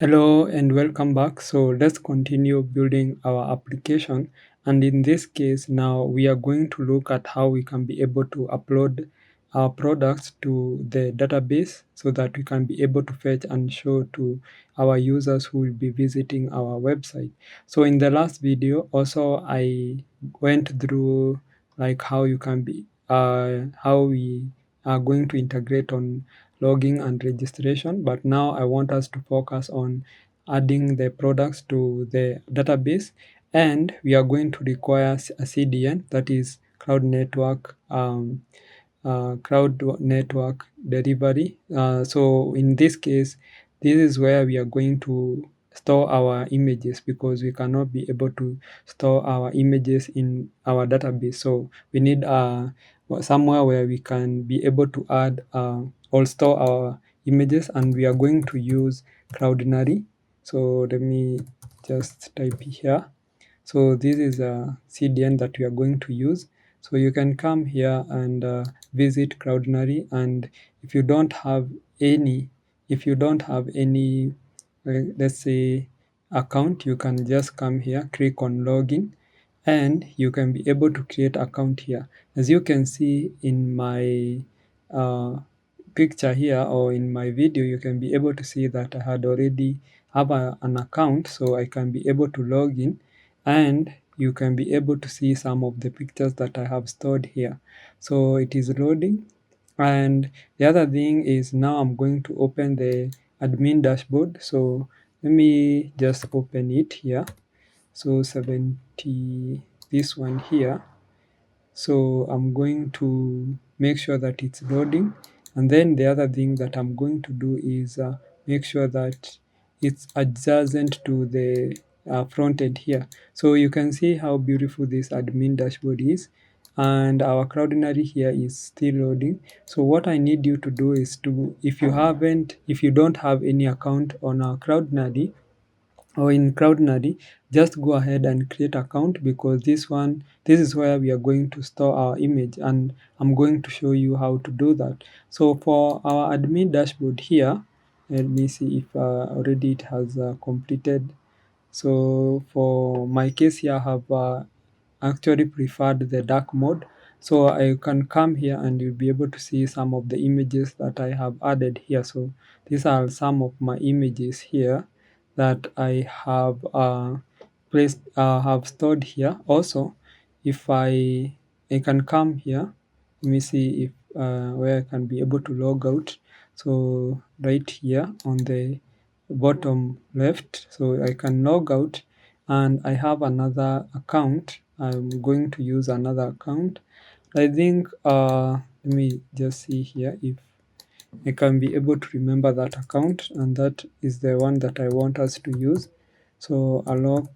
Hello and welcome back. So let's continue building our application. And in this case, now we are going to look at how we can be able to upload our products to the database so that we can be able to fetch and show to our users who will be visiting our website. So in the last video, also I went through like how you can be, how we are going to integrate on logging and registration, but now I want us to focus on adding the products to the database, and we are going to require a CDN, that is cloud network delivery. So in this case, this is where we are going to store our images, because we cannot be able to store our images in our database. So we need somewhere where we can be able to add or store our images, and we are going to use Cloudinary. So let me just type here. So this is a CDN that we are going to use. So you can come here and visit Cloudinary, and if you don't have any, let's say account, you can just come here, click on login, and you can be able to create account here. As you can see in my uh, picture here, or in my video, you can be able to see that I had already have an account, so I can be able to log in, and you can be able to see some of the pictures that I have stored here. So it is loading, and the other thing is, now I'm going to open the admin dashboard. So let me just open it here. So 70, this one here. So I'm going to make sure that it's loading, and then the other thing that I'm going to do is make sure that it's adjacent to the front end here. So you can see how beautiful this admin dashboard is, and our Cloudinary here is still loading. So what I need you to do is to, if you don't have any account on our Cloudinary, or in Cloudinary, just go ahead and create account, because this is where we are going to store our image, and I'm going to show you how to do that. So for our admin dashboard here, let me see if already it has completed. So for my case here, I have actually preferred the dark mode. So I can come here and you'll be able to see some of the images that I have added here. So these are some of my images here that I have have stored here. Also, if I can come here, let me see if where I can be able to log out. So right here on the bottom left, so I can log out, and I have another account. I'm going to use another account. I think let me just see here if I can be able to remember that account, and that is the one that I want us to use. So Alok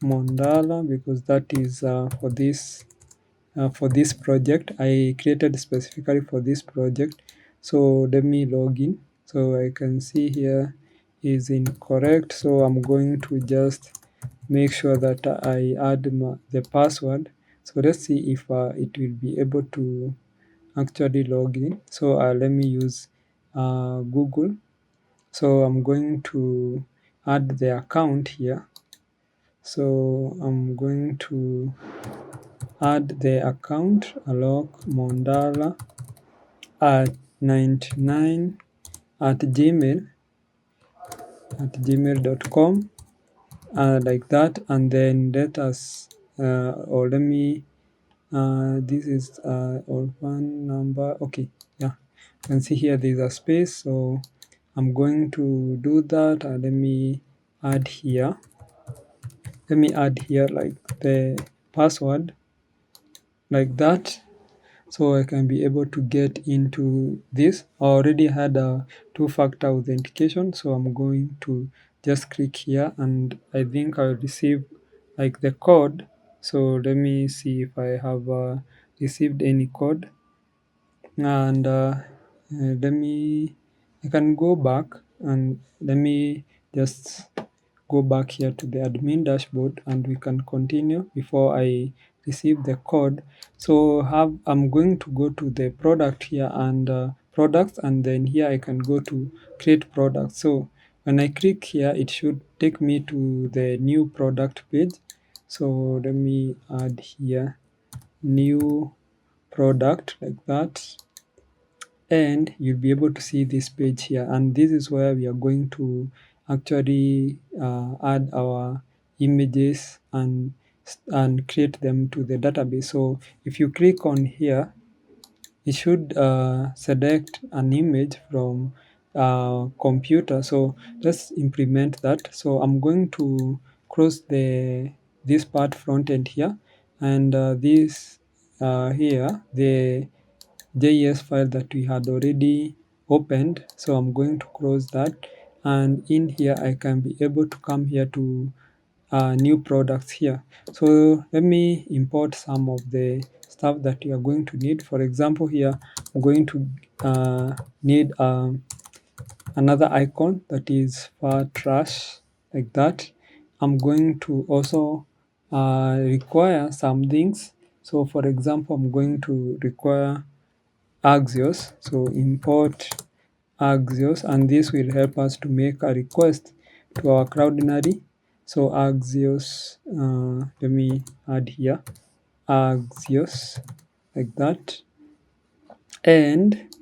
Mondala, because that is for this project. I created specifically for this project. So let me log in. So I can see here is incorrect. So I'm going to just make sure that I add the password. So let's see if it will be able to actually log in. So let me use Google. So I'm going to add the account here. So I'm going to add the account Alok Mondala at 99 at gmail.com, like that, and then let us or let me this is our phone number. Okay, yeah, you can see here there's a space, so I'm going to do that. Let me add here like the password, like that, so I can be able to get into this. I already had a two-factor authentication, so I'm going to just click here, and I think I'll receive like the code. So let me see if I have received any code, and I can go back, and let me just go back here to the admin dashboard, and we can continue before I receive the code. So I'm going to go to the product here, and products, and then here I can go to create product. So When I click here, it should take me to the new product page. So let me add here new product like that, and you'll be able to see this page here, and this is where we are going to actually add our images and create them to the database. So if you click on here, it should select an image from computer. So let's implement that. So I'm going to close this part front end here, and this here the JS file that we had already opened. So I'm going to close that, and in here I can be able to come here to new products here. So let me import some of the stuff that you are going to need. For example, here I'm going to need another icon that is for trash like that. I'm going to also require some things. So for example, I'm going to require Axios. So import Axios, and this will help us to make a request to our Cloudinary. So Axios, let me add here Axios like that. And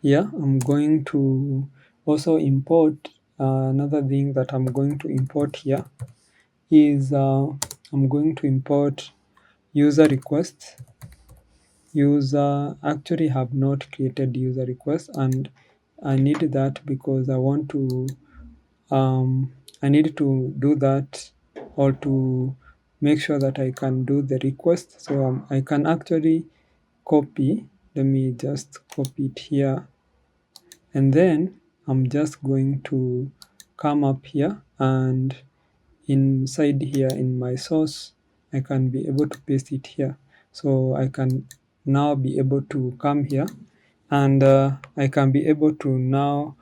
here I'm going to also import another thing that I'm going to import here is I'm going to import user requests. User actually have not created user requests, and I need that because I need to do that, or to make sure that I can do the request. So I can actually copy. Let me just copy it here, and then I'm just going to come up here, and inside here in my source I can be able to paste it here. So I can now be able to come here, and I can be able to now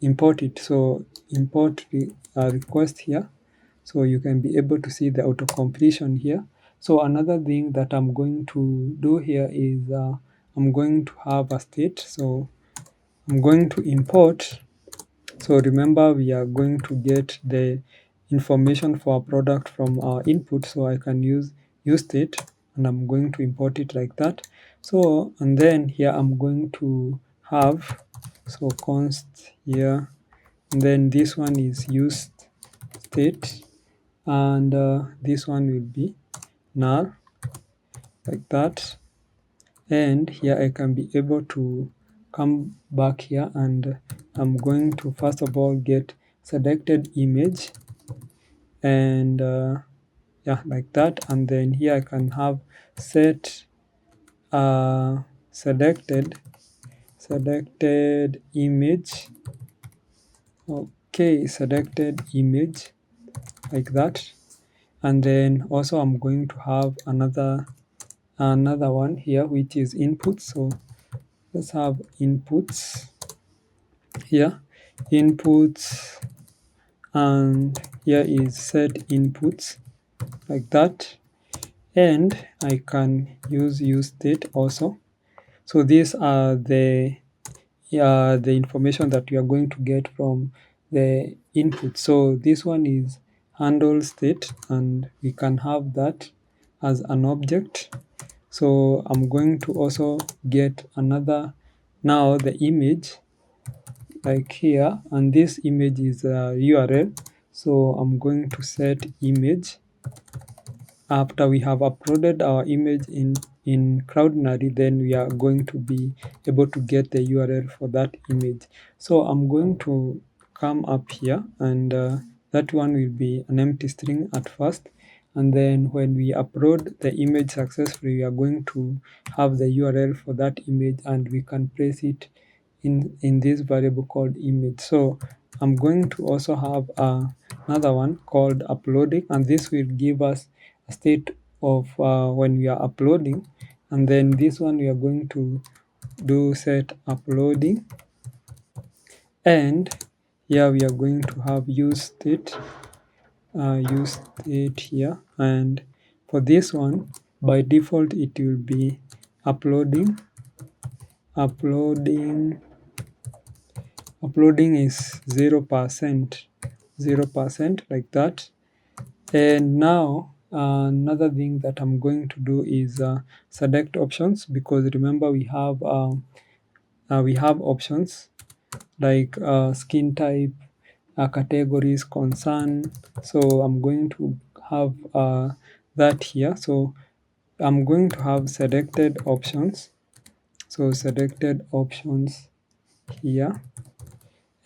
import it. So import the request here, so you can be able to see the auto completion here. So another thing that I'm going to do here is I'm going to have a state. So I'm going to import. So remember, we are going to get the information for our product from our input. So I can use state, and I'm going to import it like that. So, and then here I'm going to have, so const here, and then this one is used state, and this one will be null like that. And here I can be able to come back here, and I'm going to first of all get selected image, and yeah, like that. And then here I can have set selected image. Okay, selected image like that. And then also I'm going to have another one here, which is input. So let's have inputs here, inputs, and here is set inputs like that. And I can use state also. So these are the information that you are going to get from the input. So this one is handle state, and we can have that as an object. So I'm going to also get another, now the image like here, and this image is a URL. So I'm going to set image. After we have uploaded our image in Cloudinary, then we are going to be able to get the URL for that image. So I'm going to come up here, and that one will be an empty string at first, and then when we upload the image successfully, we are going to have the URL for that image, and we can place it in this variable called image. So I'm going to also have another one called uploading, and this will give us a state of when we are uploading. And then this one we are going to do set uploading, and here we are going to have use state here. And for this one, by default it will be uploading uploading is 0%, 0% like that. And now another thing that I'm going to do is select options, because remember we have options like skin type, categories, concern. So I'm going to have that here. So I'm going to have selected options. So selected options here,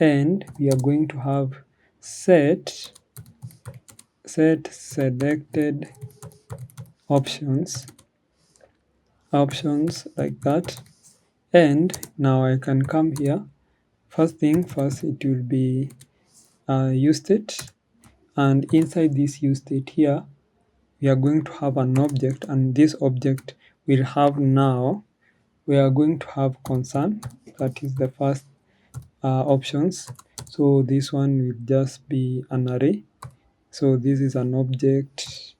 and we are going to have set selected options like that. And now I can come here. First thing first, it will be use state, and inside this use state here we are going to have an object, and this object will have, now we are going to have concern. That is the first options. So this one will just be an array. So this is an object.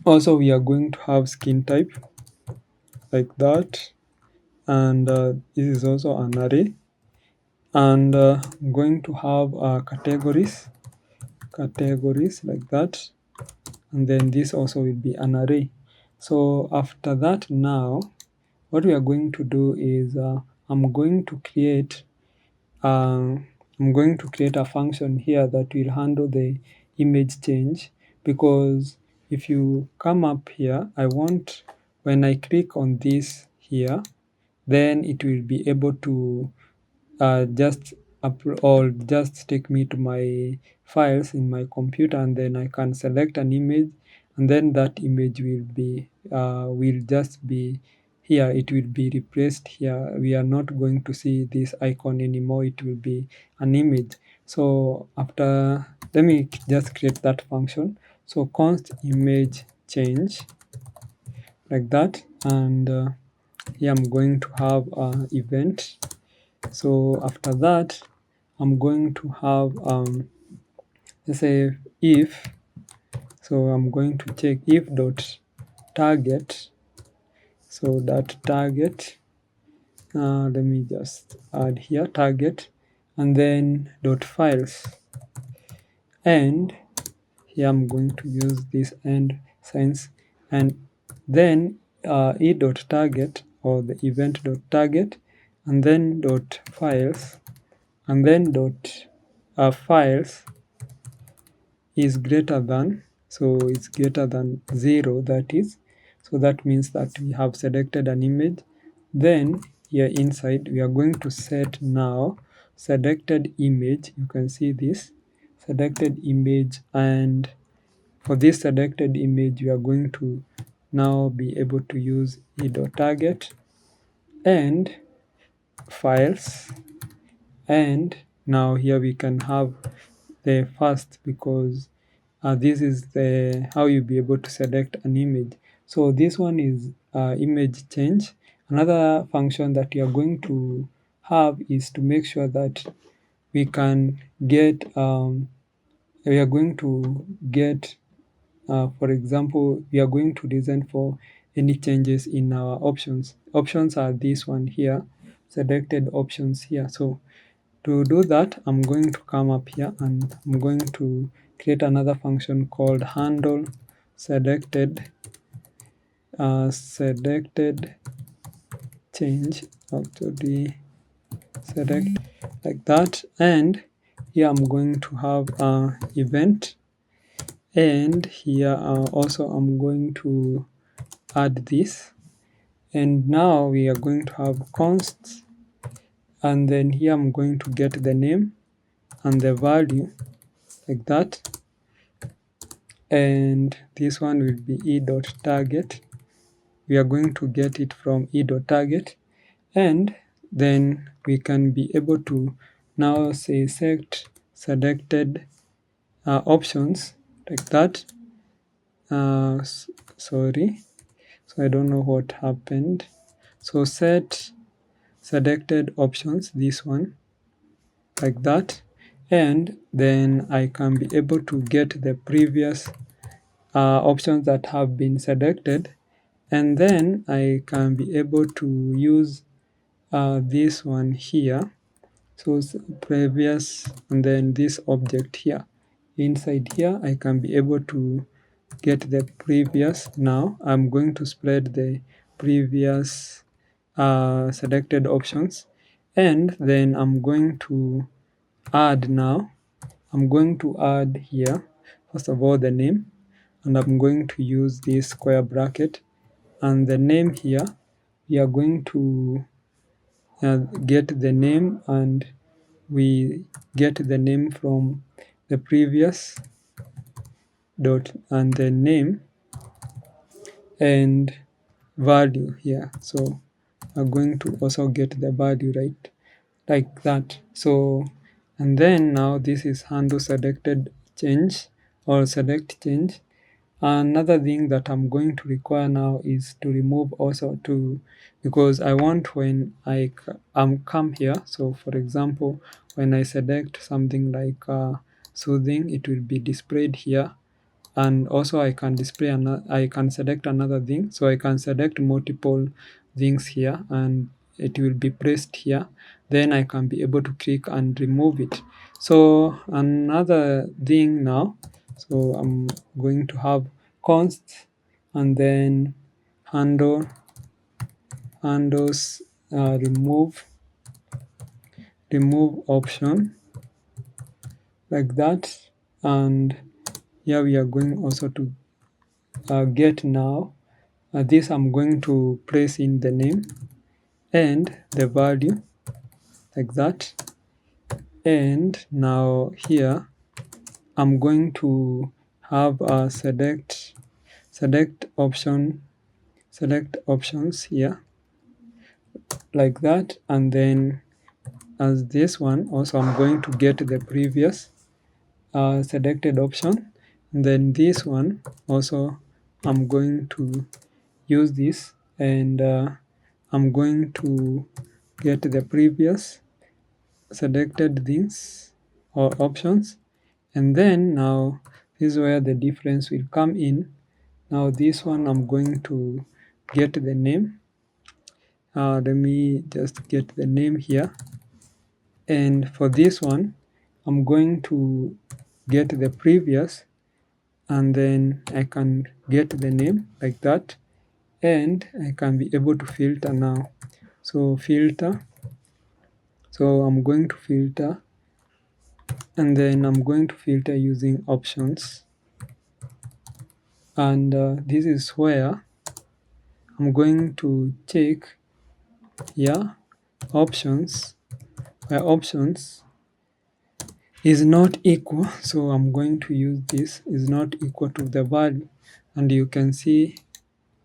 Also we are going to have skin type like that, and this is also an array. And I'm going to have categories like that, and then this also will be an array. So after that, now what we are going to do is I'm going to create a function here that will handle the image change, because if you come up here, I want, when I click on this here, then it will be able to just upload, or just take me to my files in my computer, and then I can select an image, and then that image will just be here. It will be replaced here. We are not going to see this icon anymore. It will be an image. So after, let me just create that function. So const image change like that, and here I'm going to have event. So after that, I'm going to have let's say if. So I'm going to check if dot target. So that target, let me just add here target, and then dot files, and here I'm going to use this end signs, and then e dot target, or the event dot target, and then dot files, and then dot files is greater than, so it's greater than 0, that is. So that means that we have selected an image. Then here inside we are going to set now selected image. You can see this selected image, and for this selected image we are going to now be able to use e.target and files, and now here we can have the first, because this is the how you'll be able to select an image. So this one is image change. Another function that you are going to have is to make sure that we can get we are going to get for example, we are going to listen for any changes in our options. Options are this one here, selected options here. So to do that, I'm going to come up here and I'm going to create another function called handle selected change, actually select like that, and here I'm going to have event, and here also I'm going to add this, and now we are going to have const, and then here I'm going to get the name and the value like that, and this one will be e.target. We are going to get it from e.target, and then we can be able to now say set selected options like that. Sorry, so I don't know what happened. So set selected options, this one like that, and then I can be able to get the previous options that have been selected, and then I can be able to use this one here. So previous, and then this object here. Inside here, I can be able to get the previous. Now I'm going to spread the previous selected options, and then I'm going to add now. I'm going to add here, first of all, the name, and I'm going to use this square bracket, and the name here, we are going to get the name, and we get the name from the previous dot and the name and value here. So I'm going to also get the value right like that. So, and then now this is handle selected change or select change. Another thing that I'm going to require now is to remove also to, because I want when I come here, so for example, when I select something like soothing, it will be displayed here, and also I can display I can select another thing, so I can select multiple things here and it will be placed here, then I can be able to click and remove it. So another thing now, so I'm going to have const and then handles remove option like that, and here we are going also to get now. This I'm going to place in the name and the value like that, and now here I'm going to have a select options here like that, and then as this one also I'm going to get the previous selected option, and then this one also I'm going to use this, and I'm going to get the previous selected things or options, and then now this is where the difference will come in. Now this one I'm going to get the name. Let me just get the name here, and for this one I'm going to get the previous, and then I can get the name like that, and I can be able to filter now. So filter, so I'm going to filter, and then I'm going to filter using options, and this is where I'm going to check here options, where options is not equal, so I'm going to use this is not equal to the value, and you can see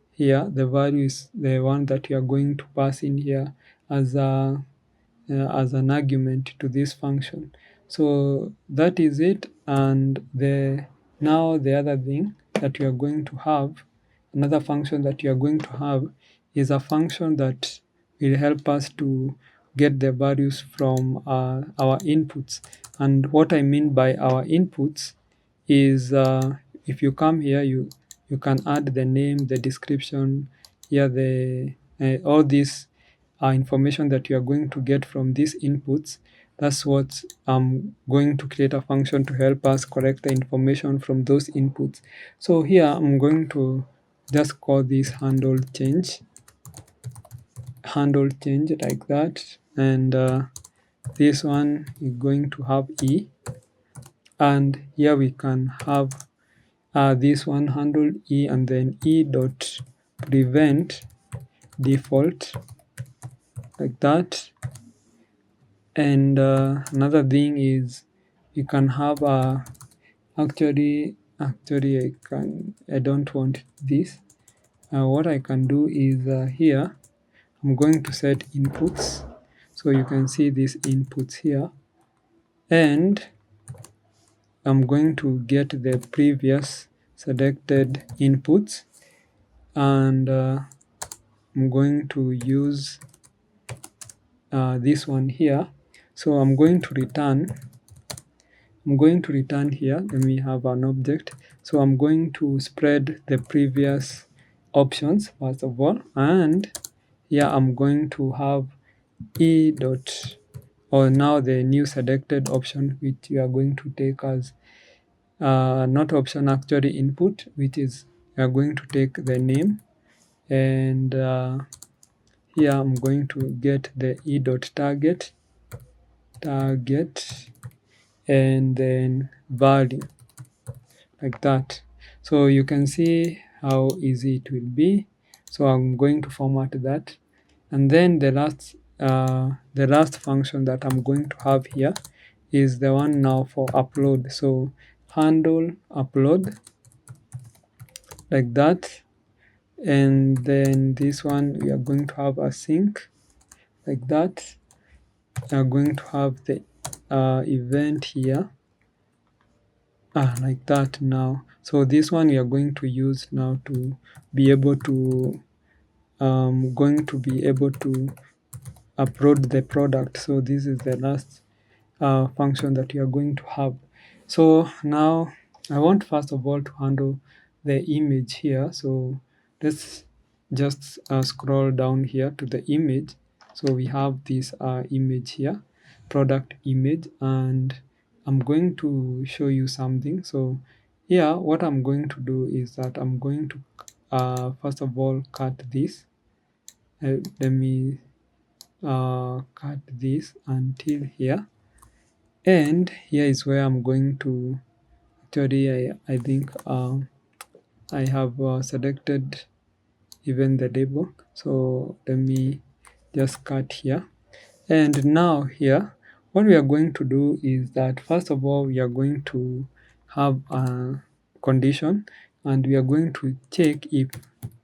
here the value is the one that you are going to pass in here as an argument to this function. So that is it, and now the other thing that you are going to have, another function that you are going to have, is a function that will help us to get the values from our inputs. And what I mean by our inputs is if you come here, you can add the name, the description, here the all this information that you are going to get from these inputs. That's what I'm going to create a function to help us collect the information from those inputs. So here I'm going to just call this handle change like that, and this one is going to have E, and here we can have this one handle E, and then E dot prevent default like that. And another thing is you can have actually I don't want this. What I can do is here I'm going to set inputs, so you can see these inputs here, and I'm going to get the previous selected inputs, and I'm going to use this one here. So I'm going to return here. Let me have an object. So I'm going to spread the previous options first of all, and here I'm going to have E dot or now the new selected option, which you are going to take as not option, actually input, which is you are going to take the name, and here I'm going to get the e.target and then value, like that. So you can see how easy it will be. So I'm going to format that, and then the last function that I'm going to have here is the one now for upload. So handle upload, like that, and then this one we are going to have a sync, like that. We are going to have the event here, like that now. So this one we are going to use now to be able to upload the product. So this is the last function that you are going to have. So now I want first of all to handle the image here. So let's just scroll down here to the image. So we have this image here, product image, and I'm going to show you something. So here what I'm going to do is that I'm going to first of all cut this. Let me cut this until here, and here is where I'm going to actually I think I have selected even the label. So let me just cut here, and now here what we are going to do is that first of all we are going to have a condition, and we are going to check if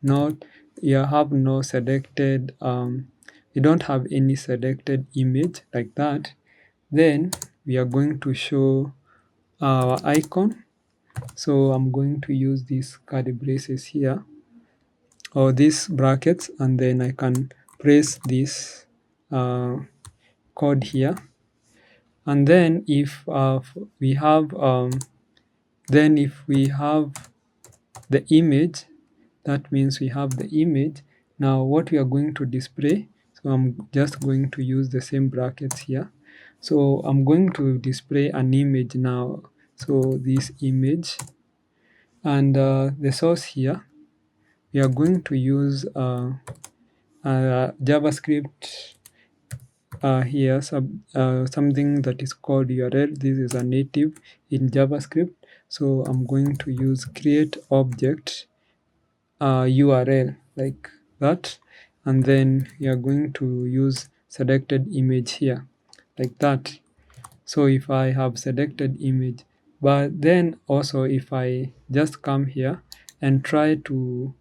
not you have no selected you don't have any selected image, like that. Then we are going to show our icon. So I'm going to use these curly braces here, or these brackets, and then I can press this code here. And then if we have the image, that means we have the image. Now what we are going to display, so I'm just going to use the same brackets here. So I'm going to display an image now. So this image, and the source here, we are going to use JavaScript here, something that is called URL. This is a native in JavaScript. So I'm going to use create object URL, like that, and then we are going to use selected image here, like that. So if I have selected image, but then also if I just come here and try to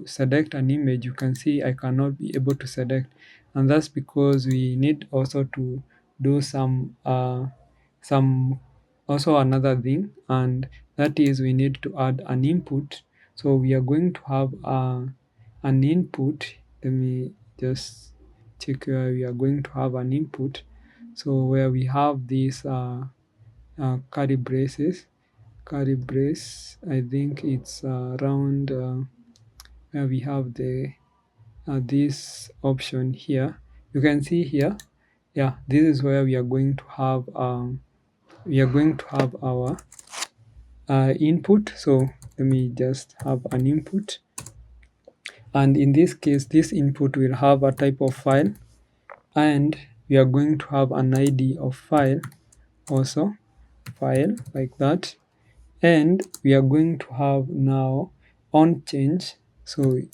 select an image, you can see I cannot be able to select, and that's because we need also to do some also another thing, and that is we need to add an input. So we are going to have an input. Let me just check where we are going to have an input. So where we have these curly braces, curly brace, I think it's around where we have the this option here. You can see here, yeah, this is where we are going to have our input. So let me just have an input, and in this case this input will have a type of file, and we are going to have an ID of file, also file, like that. And we are going to have now on change. So we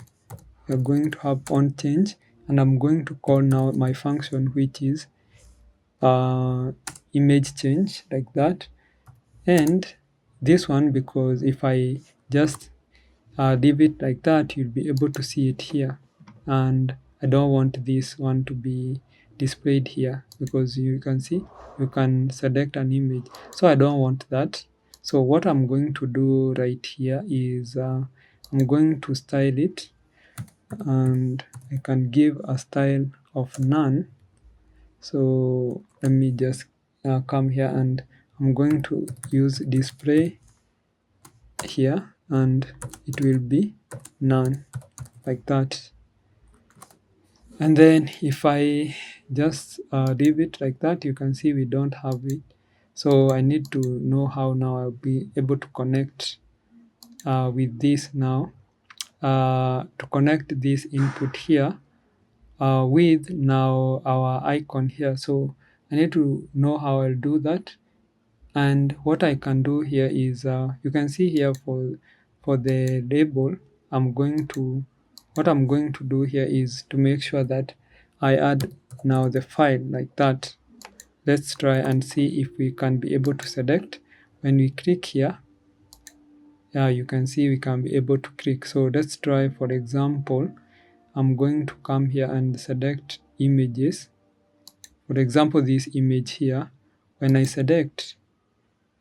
are going to have on change, and I'm going to call now my function, which is image change, like that. And this one, because if I just leave it like that, you'll be able to see it here, and I don't want this one to be displayed here, because you can see you can select an image, so I don't want that. So what I'm going to do right here is I'm going to style it, and I can give a style of none. So let me just come here, and I'm going to use display here, and it will be none, like that. And then if I just leave it like that, you can see we don't have it. So I need to know how now I'll be able to connect with this now, to connect this input here with now our icon here. So I need to know how I'll do that. And what I can do here is, you can see here for the label, what I'm going to do here is to make sure that I add now the file like that. Let's try and see if we can be able to select. When we click here, yeah, you can see we can be able to click. So let's try, for example, I'm going to come here and select images. For example, this image here, when I select,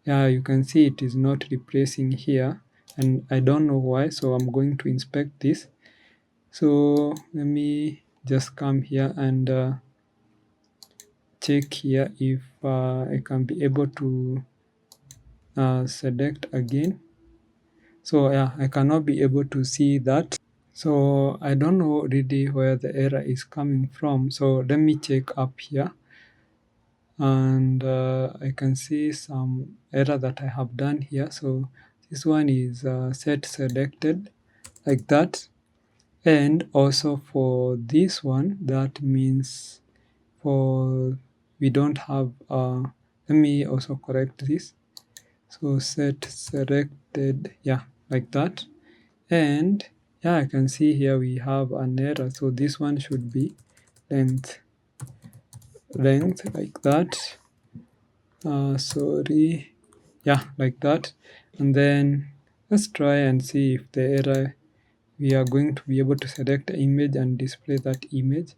yeah, you can see it is not replacing here, and I don't know why, so I'm going to inspect this. So let me just come here and check here if I can be able to select again. So yeah, I cannot be able to see that. So I don't know really where the error is coming from. So let me check up here, and I can see some error that I have done here. So this one is set selected like that. And also for this one, that means for we don't have, let me also correct this. So set selected, yeah, like that. And yeah, I can see here we have an error. So this one should be length like that. Sorry, yeah, like that. And then let's try and see if the error, we are going to be able to select the image and display that image.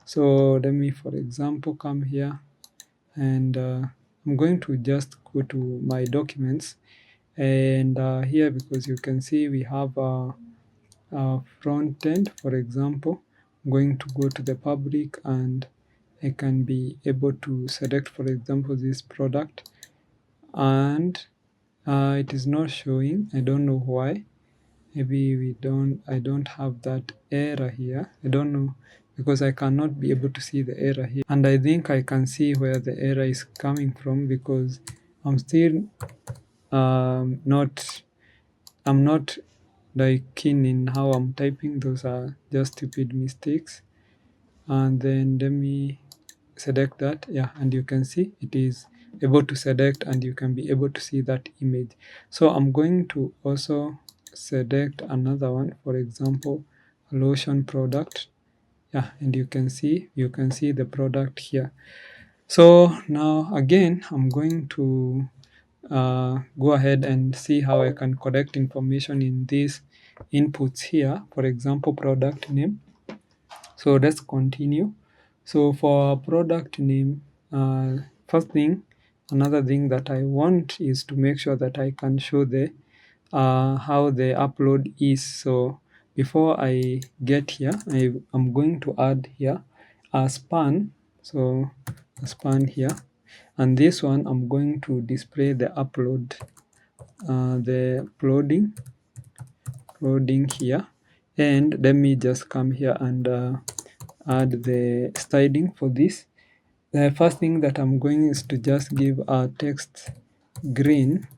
So let me, for example, come here, and I'm going to just go to my documents, and here, because you can see we have a front end, for example, I'm going to go to the public, and I can be able to select, for example, this product, and it is not showing. I don't know why. Maybe I don't have that error here. I don't know, because I cannot be able to see the error here. And I think I can see where the error is coming from, because I'm still not, I'm not like keen in how I'm typing. Those are just stupid mistakes. And then let me select that, yeah, and you can see it is able to select, and you can be able to see that image. So I'm going to also select another one, for example, lotion product, yeah, and you can see the product here. So now again, I'm going to go ahead and see how I can collect information in these inputs here, for example, product name. So let's continue. So for product name, first thing, another thing that I want is to make sure that I can show the how the upload is. So before I get here, I'm going to add here a span. So a span here, and this one I'm going to display the upload, the loading here. And let me just come here and add the styling for this. The first thing that I'm going is to just give a text green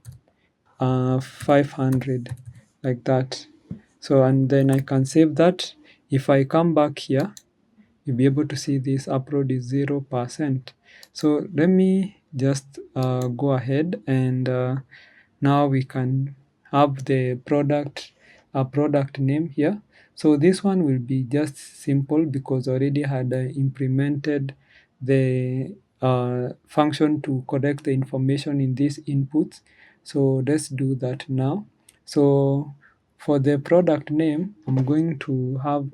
500 like that. So, and then I can save that. If I come back here, you'll be able to see this upload is 0%. So let me just go ahead, and now we can have the product name here. So this one will be just simple, because already had implemented the function to collect the information in these inputs. So let's do that now. So for the product name, I'm going to have,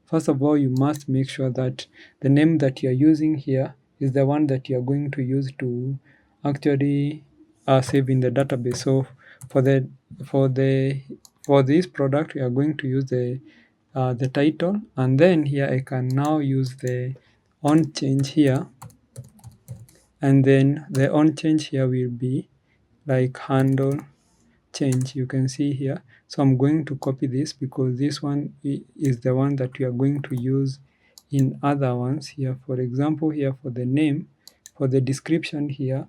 first of all, you must make sure that the name that you're using here is the one that you're going to use to actually save in the database. So for the for the for this product, we are going to use the title, and then here I can now use the on change here, and then the on change here will be like handle change, you can see here. So I'm going to copy this, because this one is the one that we are going to use in other ones here. For example, here for the name, for the description here,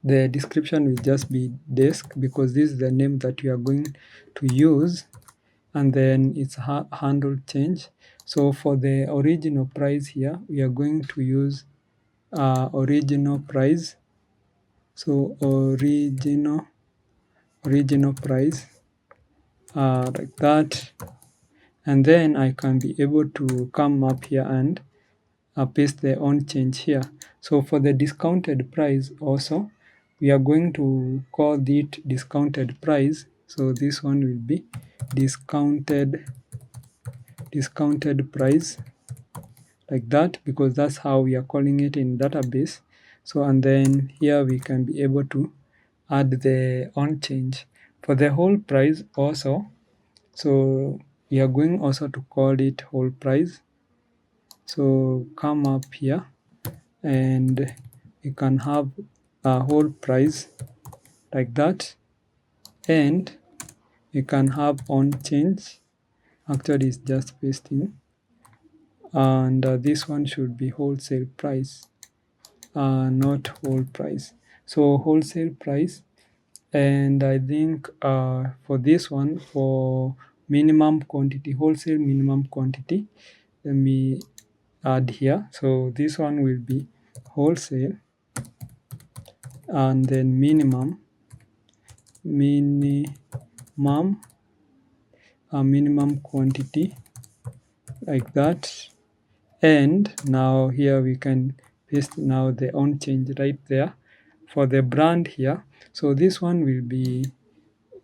the description will just be desk because this is the name that we are going to use, and then it's handle change. So for the original price here, we are going to use original price. So original price, like that, and then I can be able to come up here and paste the on change here. So for the discounted price also, we are going to call it discounted price. So this one will be discounted price, like that, because that's how we are calling it in database. So and then here we can be able to add the on change for the whole price also. So we are going also to call it whole price. So come up here and you can have a whole price, like that, and you can have on change. Actually, it's just pasting, and this one should be wholesale price, not whole price. So wholesale price, and I think for this one, for minimum quantity, wholesale minimum quantity, let me add here. So this one will be wholesale, and then minimum quantity, like that. And now here we can paste now the on change right there for the brand here. So this one will be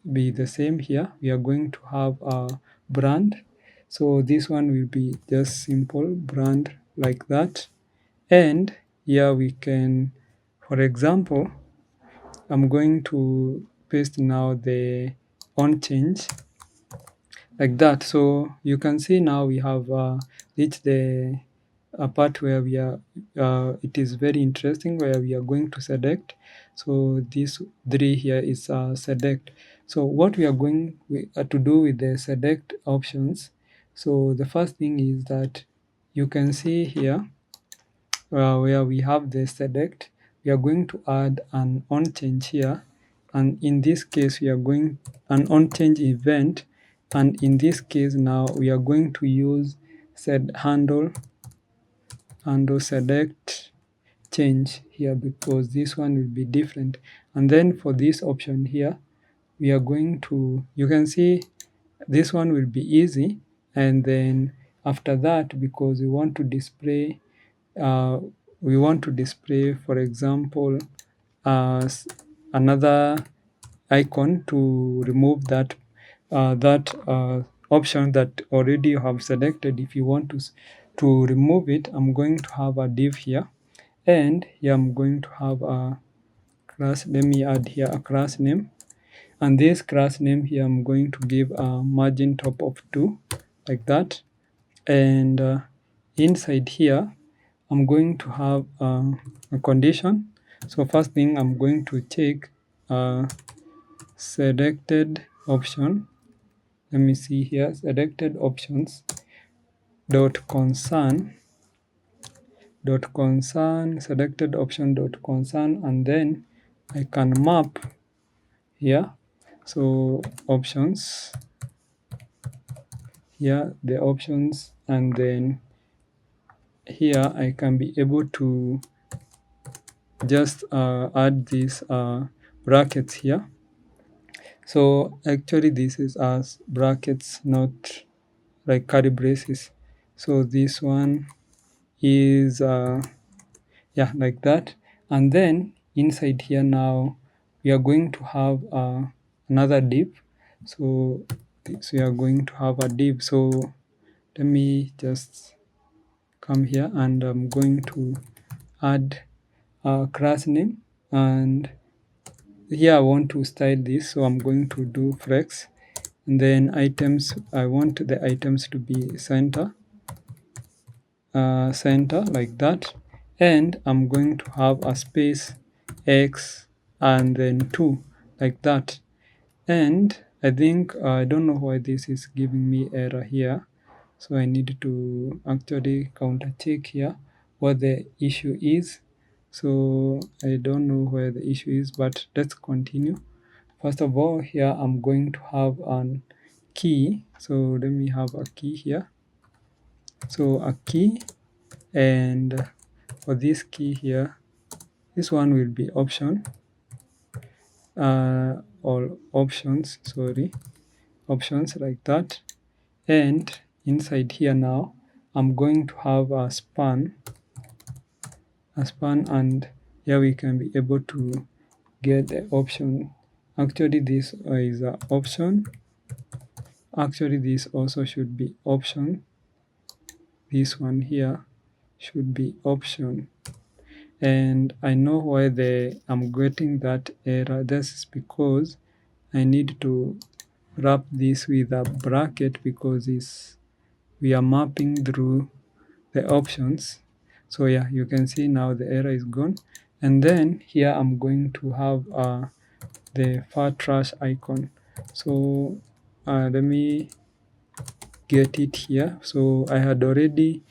the same here. We are going to have a brand. So this one will be just simple brand, like that. And here we can, for example, I'm going to paste now the on change, like that. So you can see now we have reached the part where we are, it is very interesting, where we are going to select. So this 3 here is select. So what we are going to do with the select options, so the first thing is that you can see here where we have the select, we are going to add an on change here, and in this case we are going an on change event, and in this case now we are going to use set handle select change here, because this one will be different. And then for this option here, we are going to, you can see this one will be easy, and then after that, because we want to display for example another icon to remove that option that already you have selected. If you want to remove it, I'm going to have a div here, and here I'm going to have a class. Let me add here a class name, and this class name here I'm going to give a margin top of 2, like that. And inside here I'm going to have a condition. So first thing, I'm going to check selected option. Let me see here, selected options dot concern selected option dot concern, and then I can map here. So options, here the options, and then here I can be able to just add these brackets here. So actually this is as brackets, not like curly braces. So this one is yeah, like that. And then inside here now we are going to have another div. So we are going to have a div. So let me just come here, and I'm going to add a class name, and here I want to style this, so I'm going to do flex, and then items, I want the items to be center, like that, and I'm going to have a space x and then 2, like that. And I think I don't know why this is giving me error here. So I need to actually counter check here what the issue is. So I don't know where the issue is, but let's continue. First of all, here I'm going to have an key. So let me have a key here. So a key, and for this key here, this one will be option, or options, sorry, options like that. And inside here now, I'm going to have a span, and here we can be able to get the option. Actually, this is an option. Actually, this also should be option. This one here should be option. And I know why I'm getting that error. This is because I need to wrap this with a bracket, because we are mapping through the options. So yeah, you can see now the error is gone. And then here I'm going to have the far trash icon. So let me get it here. So I had already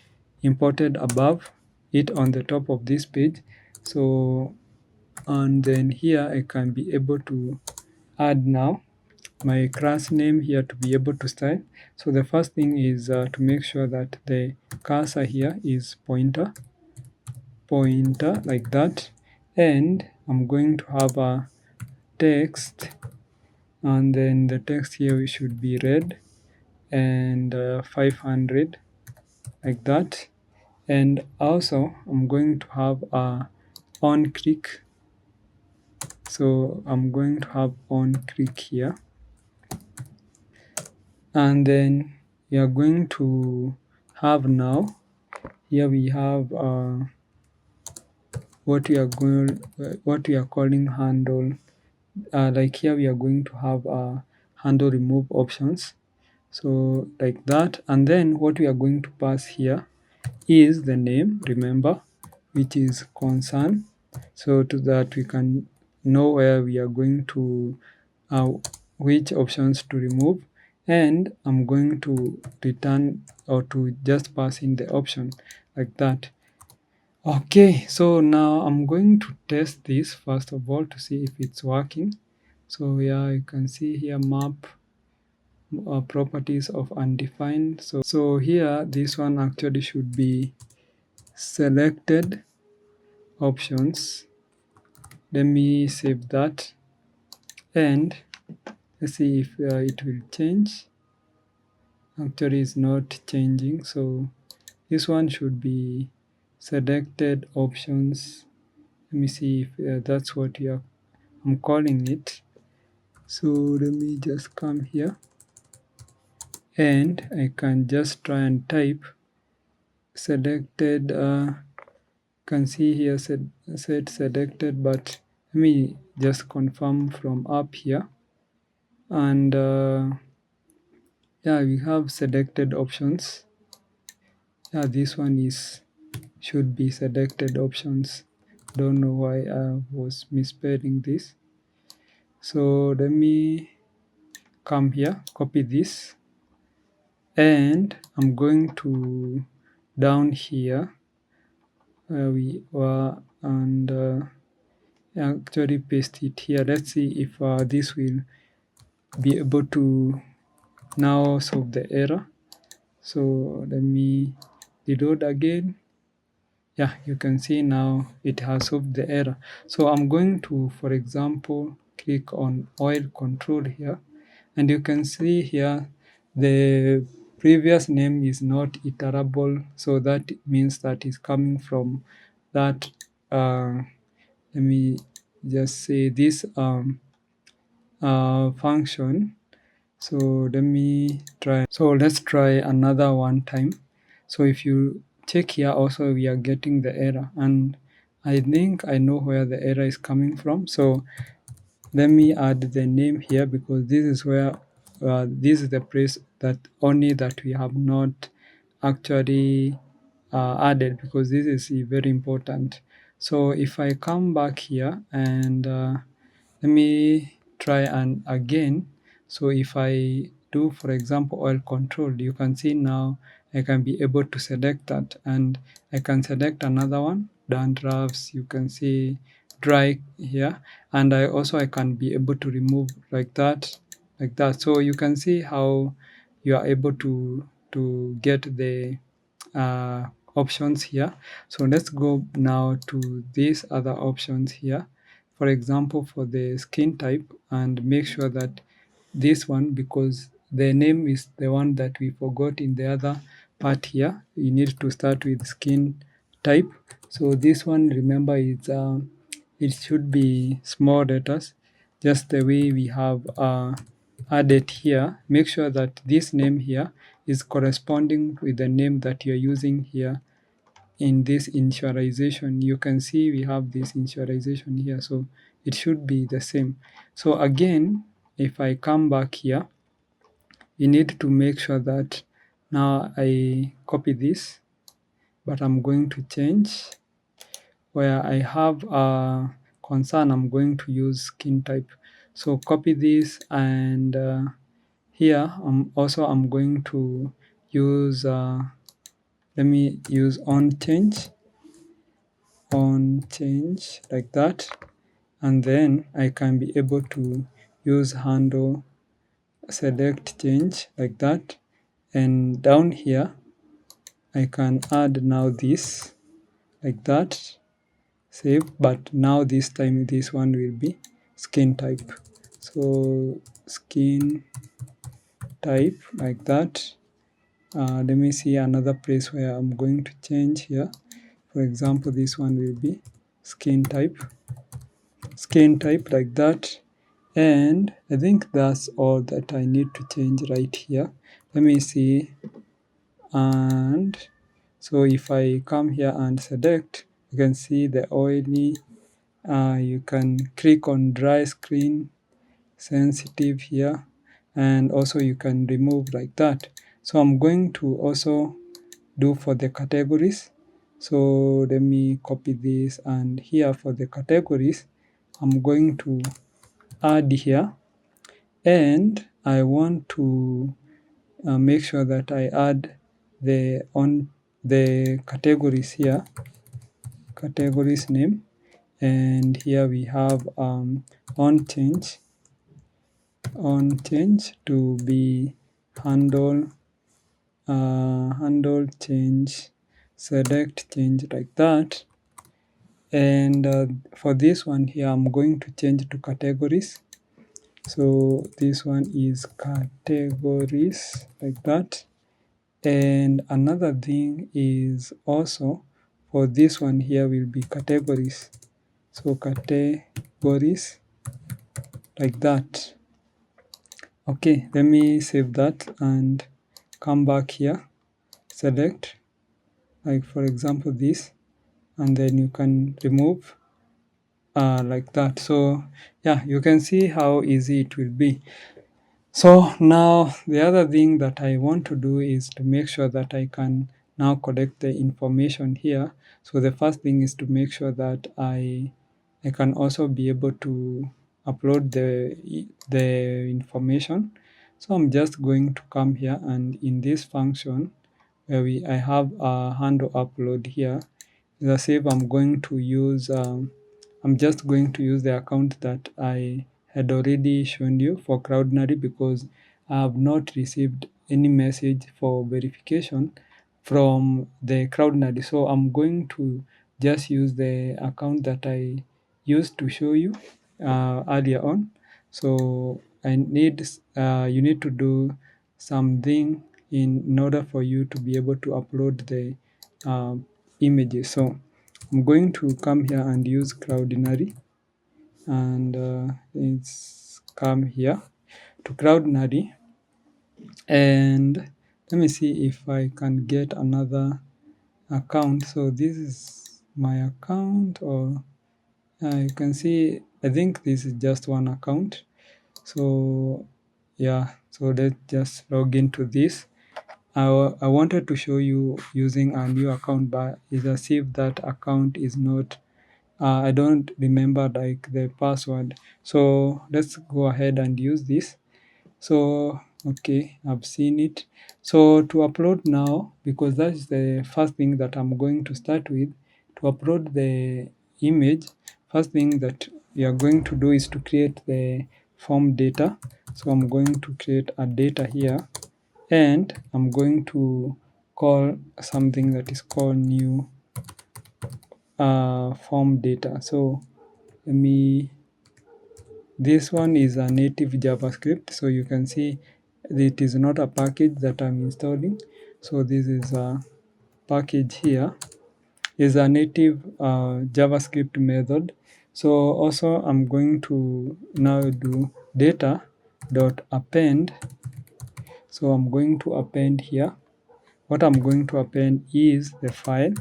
imported above it on the top of this page. So, and then here I can be able to add now my class name here to be able to style. So the first thing is to make sure that the cursor here is pointer like that, and I'm going to have a text, and then the text here should be red, and 500 like that. And also I'm going to have a on click. So I'm going to have on click here, and then we are going to have now, here we have what we are calling handle. Like here we are going to have handle remove options, so like that. And then what we are going to pass here is the name, remember, which is concern, so to that we can know where we are going to which options to remove. And I'm going to return, or to just pass in the option like that. Okay, so now I'm going to test this first of all to see if it's working. So yeah, you can see here map properties of undefined. So here this one actually should be selected options. Let me save that, and let's see if it will change. Actually it's not changing, so this one should be selected options. Let me see if that's what I'm calling it. So let me just come here, and I can just try and type selected. Can see here said selected, but let me just confirm from up here. And yeah, we have selected options. Yeah, this one should be selected options. Don't know why I was misspelling this. So let me come here, copy this, and I'm going to down here where we were, and actually paste it here. Let's see if this will be able to now solve the error. So let me reload again. Yeah, you can see now it has solved the error. So I'm going to, for example, click on oil control here, and you can see here the previous name is not iterable, so that means that is coming from that let me just say this function. So let me try. So let's try another one time. So if you check here also, we are getting the error, and I think I know where the error is coming from. So let me add the name here, because this is where this is the place that only that we have not actually added, because this is very important. So if I come back here, and let me try and again. So if I do, for example, oil control, you can see now I can be able to select that, and I can select another one, dandruffs, you can see dry here, and I can be able to remove like that, like that. So you can see how you are able to get the uh, options here. So let's go now to these other options here. For example, for the skin type, and make sure that this one, because the name is the one that we forgot in the other part here, you need to start with skin type. So this one, remember, it should be small letters, just the way we have added here. Make sure that this name here is corresponding with the name that you're using here in this initialization. You can see we have this initialization here, so it should be the same. So again, if I come back here, you need to make sure that now I copy this, but I'm going to change where I have a concern, I'm going to use skin type. So copy this, and here I'm going to use let me use on change like that, and then I can be able to use handle select change like that, and down here I can add now this like that, save, but now this time this one will be skin type. So skin type like that. Let me see another place where I'm going to change here. For example, this one will be skin type like that. And I think that's all that I need to change right here. Let me see. And so if I come here and select, you can see the oily. You can click on dry screen sensitive here, and also you can remove like that. So I'm going to also do for the categories. So let me copy this, and here for the categories, I'm going to add here, and I want to make sure that I add the categories here, categories name, and here we have on change to be handle change, select change like that. And for this one here, I'm going to change to categories. So this one is categories like that. And another thing is also for this one here will be categories. So categories like that. Okay, let me save that and come back here, select, like for example this, and then you can remove like that. So yeah, you can see how easy it will be. So now the other thing that I want to do is to make sure that I can now collect the information here. So the first thing is to make sure that I can also be able to upload the information. So I'm just going to come here, and in this function where I have a handle upload here, as if I'm going to use I'm just going to use the account that I had already shown you for Cloudinary, because I have not received any message for verification from the Cloudinary. So I'm going to just use the account that I used to show you earlier on. So you need to do something in order for you to be able to upload the images. So I'm going to come here and use Cloudinary, and it's come here to Cloudinary, and let me see if I can get another account. So this is my account, or you can see, I think this is just one account. So yeah, so let's just log into this. I wanted to show you using a new account, but it's as if that account is not, I don't remember like the password. So let's go ahead and use this. So Okay, I've seen it. So to upload now, because that's the first thing that I'm going to start with, to upload the image, first thing that we are going to do is to create the form data. So I'm going to create a data here, and I'm going to call something that is called new form data. So let me, this one is a native JavaScript, so you can see it is not a package that I'm installing. So this is a package here, is a native JavaScript method. So also I'm going to now do data dot append. So I'm going to append here. What I'm going to append is the file,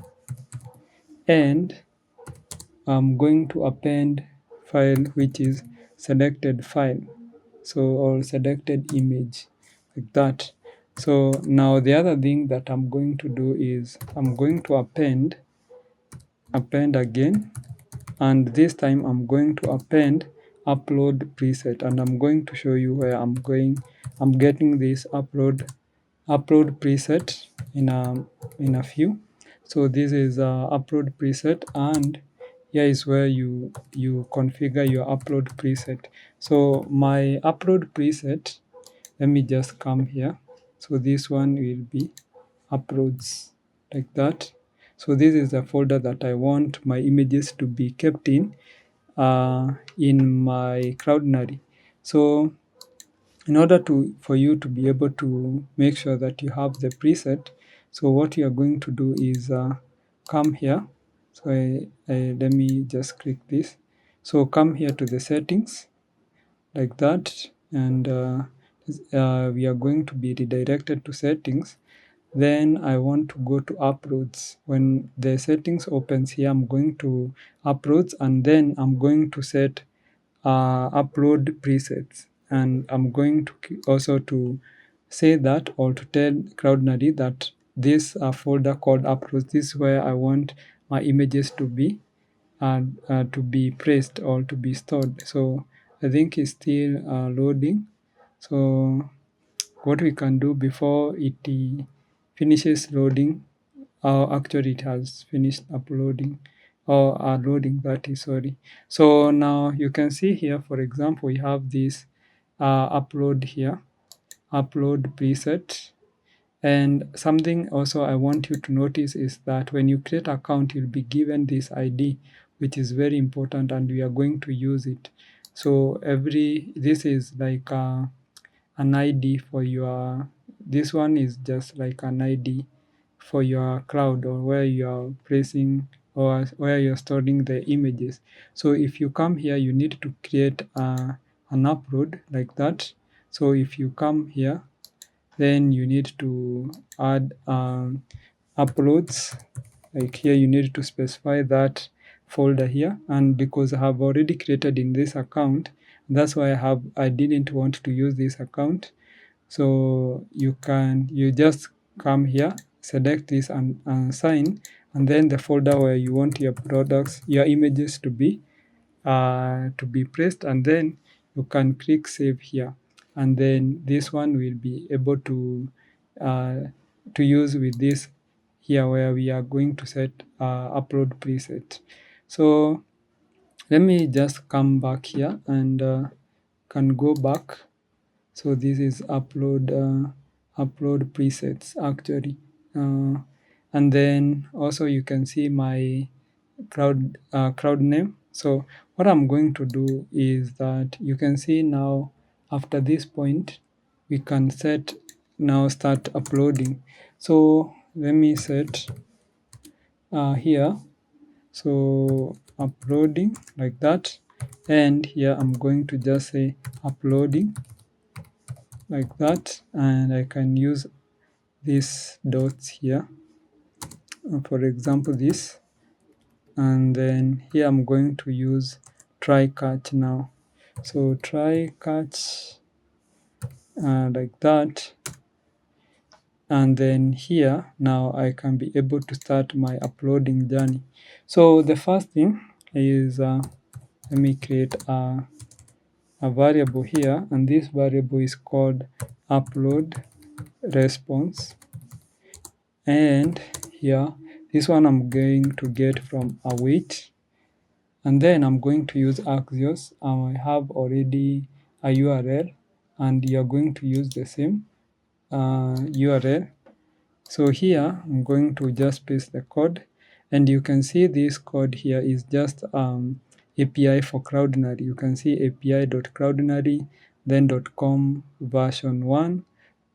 and I'm going to append file which is selected file, so, or selected image, like that. So now the other thing that I'm going to do is I'm going to append again, and this time I'm going to append upload preset, and I'm going to show you where I'm getting this upload preset in a few. So this is upload preset, and here is where you configure your upload preset. So my upload preset, let me just come here. So this one will be uploads, like that. So this is the folder that I want my images to be kept in my Cloudinary. So in order for you to be able to make sure that you have the preset, so what you are going to do is come here. So let me just click this. So come here to the settings, like that, and we are going to be redirected to settings. Then I want to go to uploads. When the settings opens here, I'm going to uploads, and then I'm going to set upload presets, and I'm going to also to say that, or to tell Cloudinary that this folder called uploads, this is where I want my images to be placed or to be stored. So I think it's still loading. So what we can do before it finishes loading, actually it has finished uploading, or loading, that is, sorry. So now you can see here, for example, we have this upload here, upload preset. And something also I want you to notice is that when you create an account, you'll be given this ID, which is very important, and we are going to use it. So this is like an ID for your, this one is just like an ID for your cloud, or where you are placing, or where you're storing the images. So if you come here, you need to create an upload, like that. So if you come here, then you need to add uploads, like here you need to specify that folder here. And because I have already created in this account, that's why I didn't want to use this account. So you just come here, select this, and sign, and then the folder where you want your products, your images to be placed, and then you can click save here, and then this one will be able uh, to use with this here, where we are going to set upload preset. So let me just come back here, and can go back. So this is upload presets, actually, and then also you can see my cloud name. So what I'm going to do is that you can see now, after this point, we can start uploading. So let me set here, so uploading, like that, and here I'm going to just say uploading, like that, and I can use these dots here, for example this, and then here I'm going to use try catch now. So try catch, like that, and then here now I can be able to start my uploading journey. So the first thing is let me create a variable here, and this variable is called upload response. And here, this one I'm going to get from await, and then I'm going to use Axios. I have already a URL, and you're going to use the same URL. So here I'm going to just paste the code, and you can see this code here is just API for Cloudinary. You can see api.cloudinary, then .com version 1,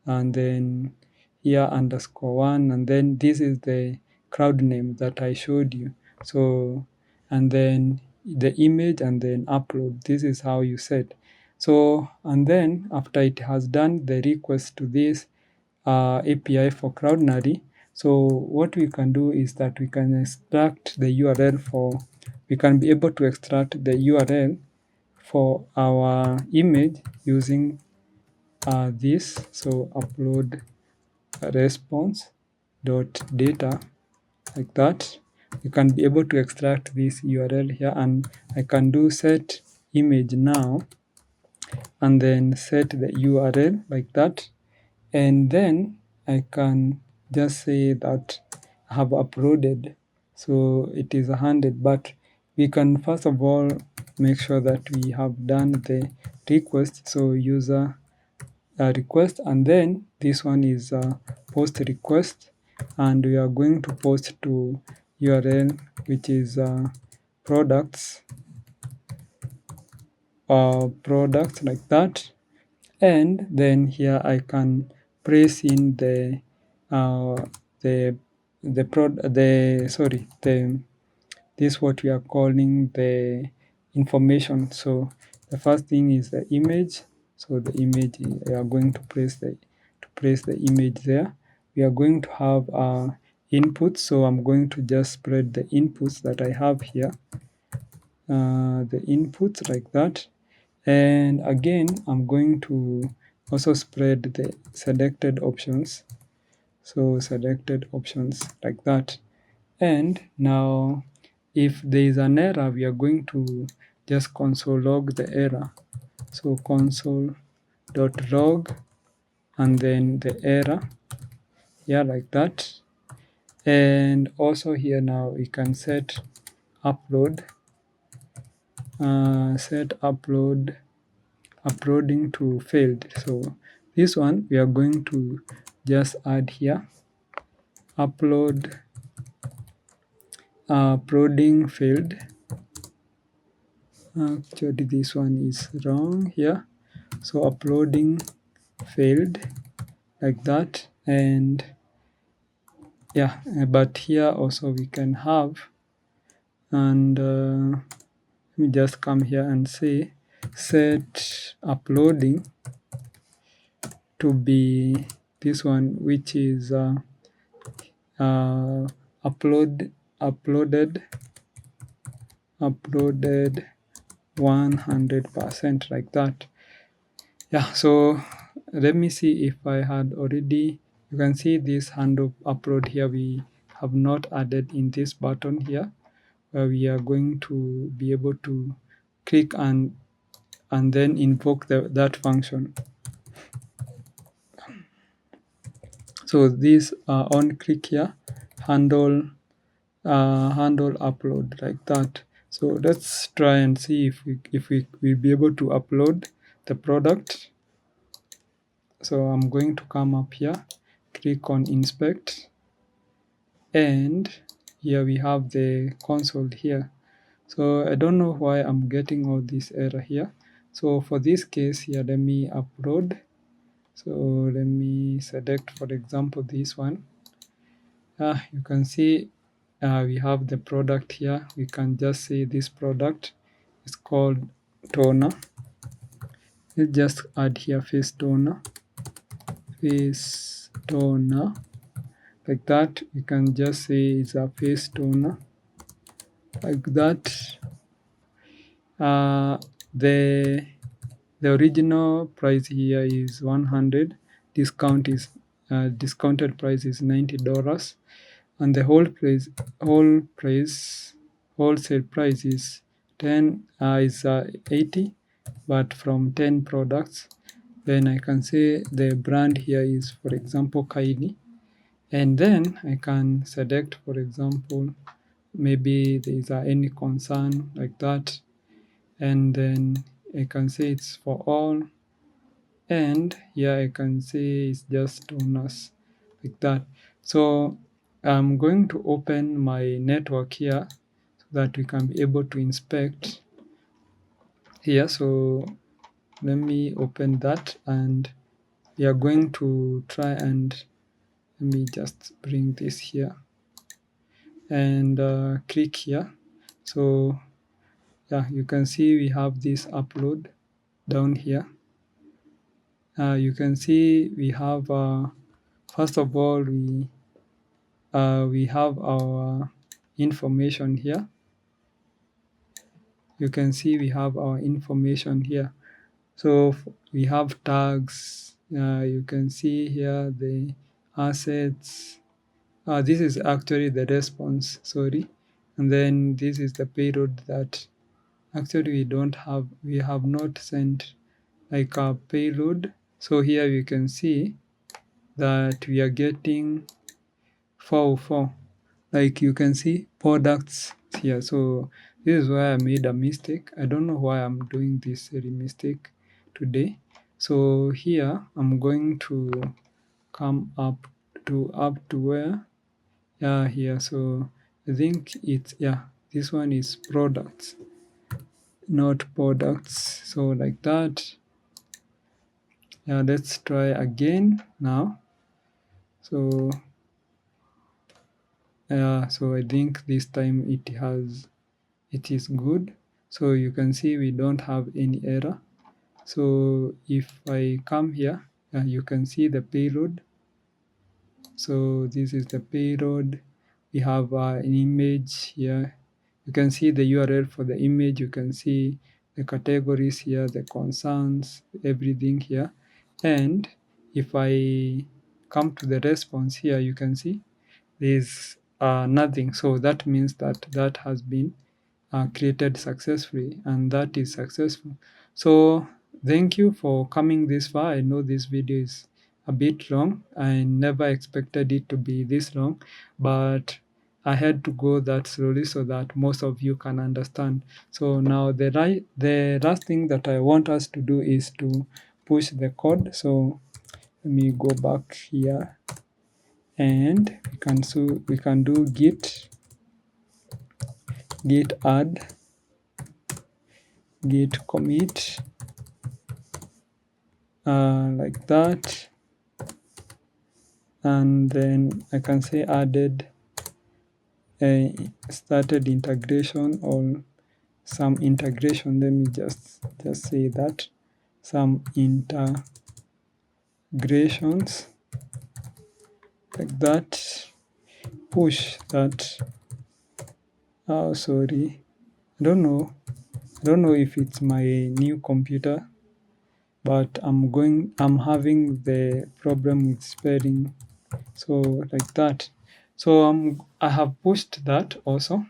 and then here _1, and then this is the cloud name that I showed you. So, and then the image, and then upload. This is how you set. So, and then after it has done the request to this API for Cloudinary, so what we can do is that we can extract the URL for, we can be able to extract the URL for our image using this. So upload response dot data, like that. You can be able to extract this URL here, and I can do set image now, and then set the URL like that. And then I can just say that I have uploaded, so it is 100. But we can first of all make sure that we have done the request. So user request, and then this one is post request, and we are going to post to URL, which is products like that. And then here I can press in the this what we are calling the information. So the first thing is the image. So the image, we are going to place the image there. We are going to have input. So I'm going to just spread the inputs that I have here, the inputs like that. And again, I'm going to also spread the selected options. So selected options like that. And now if there is an error, we are going to just console log the error. So console.log, and then the error here like that. And also here now we can set upload, uploading to failed. So this one we are going to just add here, uploading failed. Actually this one is wrong here. So uploading failed like that. And yeah, but here also we can have, and let me just come here and say set uploading to be this one, which is uploaded 100% like that. Yeah, so let me see if I had already, you can see this handle upload here, we have not added in this button here, where we are going to be able to click and then invoke that function. So this on click here, handle upload like that. So let's try and see if we will be able to upload the product. So I'm going to come up here, click on inspect, and here we have the console here. So I don't know why I'm getting all this error here. So for this case here, let me upload. So let me select, for example, this one. You can see we have the product here. We can just say this product is called toner. Let's just add here face toner, like that. We can just say it's a face toner like that. The original price here is 100. Discounted price is $90, and the wholesale price is 80. but from 10 products, then I can say the brand here is, for example, Kylie. And then I can select, for example, maybe there is any concern like that. And then I can say it's for all. And here I can say it's just owners like that. So I'm going to open my network here so that we can be able to inspect here. So let me open that, and we are going to try and let me just bring this here and click here. So yeah, you can see we have this upload down here. You can see we have first of all we have our information here. You can see we have our information here. So we have tags. You can see here the assets. This is actually the response, sorry. And then this is the payload that actually we have not sent like a payload. So here you can see that we are getting 404. Like you can see products here. So this is why I made a mistake. I don't know why I'm doing this silly mistake today. So here I'm going to come up to where? Yeah, here. So I think it's, yeah, this one is products, not products. So like that. Yeah, let's try again now. So so I think this time it is good. So you can see we don't have any error. So if I come here, you can see the payload. So this is the payload. We have an image here. You can see the URL for the image. You can see the categories here, the concerns, everything here. And if I come to the response here, you can see there's nothing. So that means that that has been created successfully, and that is successful. So thank you for coming this far. I know this video is a bit long. I never expected it to be this long, but I had to go that slowly so that most of you can understand. So now the last thing that I want us to do is to push the code. So let me go back here, and we can do git add, git commit, like that. And then I can say added started integration or some integration. Let me just say that some integrations like that. Push that. Oh, sorry. I don't know if it's my new computer, but I'm having the problem with spelling. So like that. So I have pushed that also.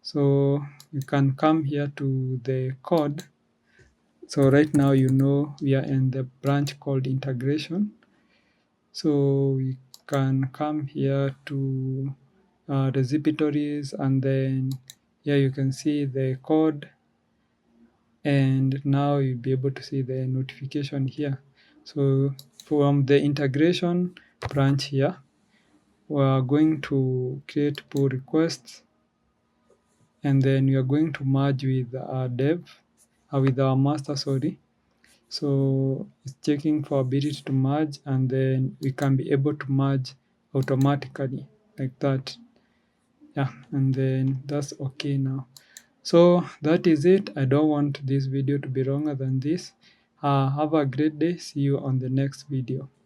So you can come here to the code. So right now, we are in the branch called integration. So we can come here to repositories, and then here you can see the code, and now you'll be able to see the notification here. So from the integration branch here, we are going to create pull requests, and then we are going to merge with our with our master, sorry. So it's checking for ability to merge, and then we can be able to merge automatically like that. Yeah, and then that's okay now. So that is it. I don't want this video to be longer than this. Have a great day. See you on the next video.